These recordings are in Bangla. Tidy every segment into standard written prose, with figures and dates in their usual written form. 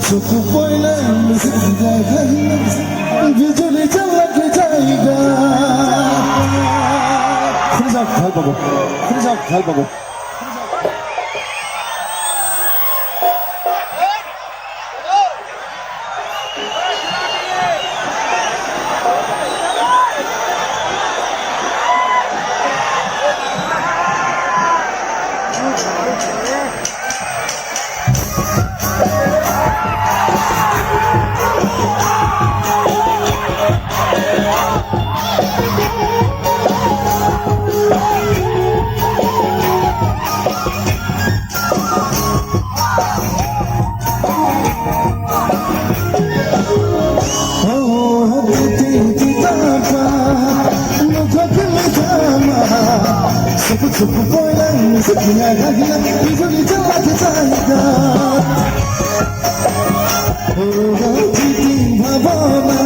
চোখ পয়লা বিজুলি চালাকে জায়গা খুলে যাও খেয়াল পাবো খুলে যাও খেয়াল পাবো চোখ পয়লা সখিনা গাহিলা বিজুলি চালাকে জায়গা ও চিঠি ভাবনা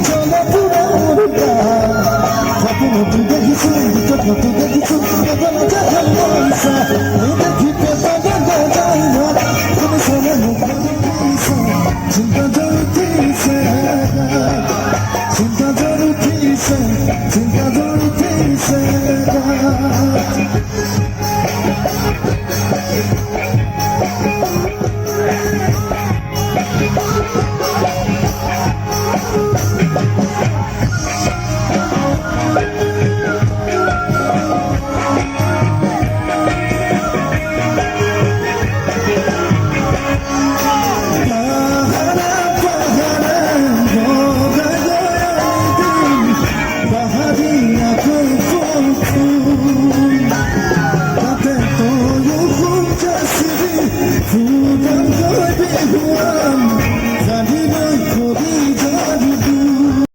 জলা পুরা স্বপ্ন তুই দেখিছো স্বপ্ন তুই দেখিছো এবার জাহান মনসা দেখিতে পাগা যায় না তুমি শোনে চিন্তা জড়িতেছে চিন্তা জড়িতেছে চিন্তা জড়িতেছে